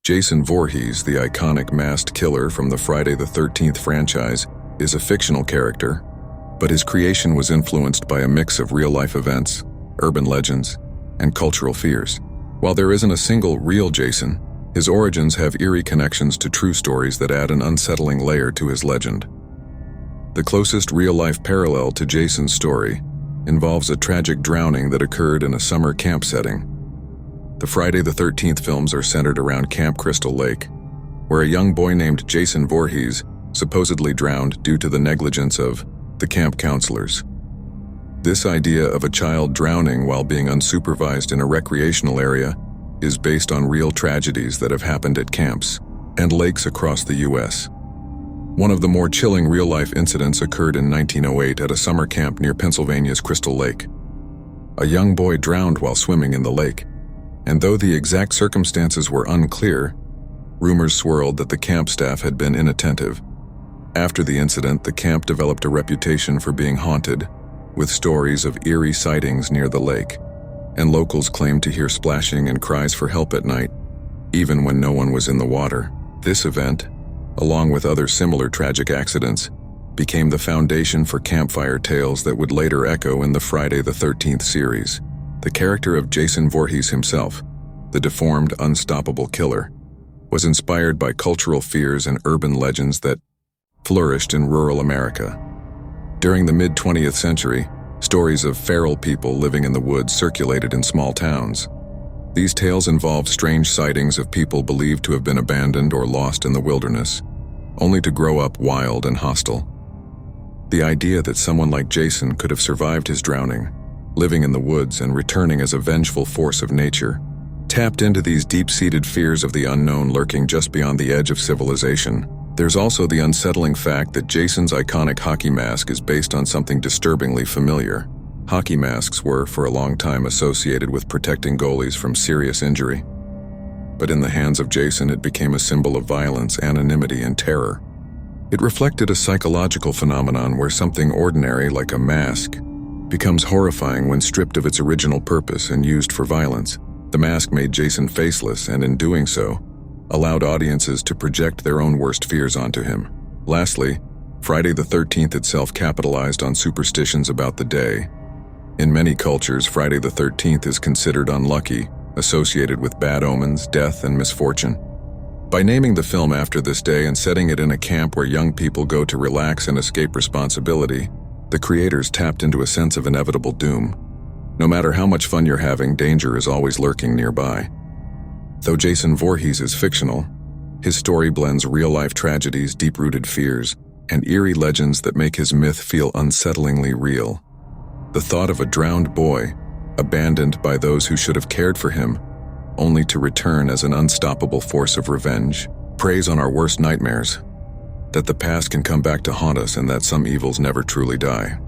Jason Voorhees, the iconic masked killer from the Friday the 13th franchise, is a fictional character, but his creation was influenced by a mix of real-life events, urban legends, and cultural fears. While there isn't a single real Jason, his origins have eerie connections to true stories that add an unsettling layer to his legend. The closest real-life parallel to Jason's story involves a tragic drowning that occurred in a summer camp setting. The Friday the 13th films are centered around Camp Crystal Lake, where a young boy named Jason Voorhees supposedly drowned due to the negligence of the camp counselors. This idea of a child drowning while being unsupervised in a recreational area is based on real tragedies that have happened at camps and lakes across the U.S. One of the more chilling real-life incidents occurred in 1908 at a summer camp near Pennsylvania's Crystal Lake. A young boy drowned while swimming in the lake, and though the exact circumstances were unclear, rumors swirled that the camp staff had been inattentive. After the incident, the camp developed a reputation for being haunted, with stories of eerie sightings near the lake, and locals claimed to hear splashing and cries for help at night, even when no one was in the water. This event, along with other similar tragic accidents, became the foundation for campfire tales that would later echo in the Friday the 13th series. The character of Jason Voorhees himself, the deformed, unstoppable killer, was inspired by cultural fears and urban legends that flourished in rural America. During the mid-20th century, stories of feral people living in the woods circulated in small towns. These tales involved strange sightings of people believed to have been abandoned or lost in the wilderness, only to grow up wild and hostile. The idea that someone like Jason could have survived his drowning, living in the woods and returning as a vengeful force of nature, tapped into these deep-seated fears of the unknown lurking just beyond the edge of civilization. There's also the unsettling fact that Jason's iconic hockey mask is based on something disturbingly familiar. Hockey masks were, for a long time, associated with protecting goalies from serious injury. But in the hands of Jason, it became a symbol of violence, anonymity, and terror. It reflected a psychological phenomenon where something ordinary, like a mask, becomes horrifying when stripped of its original purpose and used for violence. The mask made Jason faceless, and in doing so, allowed audiences to project their own worst fears onto him. Lastly, Friday the 13th itself capitalized on superstitions about the day. In many cultures, Friday the 13th is considered unlucky, associated with bad omens, death, and misfortune. By naming the film after this day and setting it in a camp where young people go to relax and escape responsibility, the creators tapped into a sense of inevitable doom. No matter how much fun you're having, danger is always lurking nearby. Though Jason Voorhees is fictional, his story blends real-life tragedies, deep-rooted fears, and eerie legends that make his myth feel unsettlingly real. The thought of a drowned boy, abandoned by those who should have cared for him, only to return as an unstoppable force of revenge, preys on our worst nightmares, that the past can come back to haunt us and that some evils never truly die.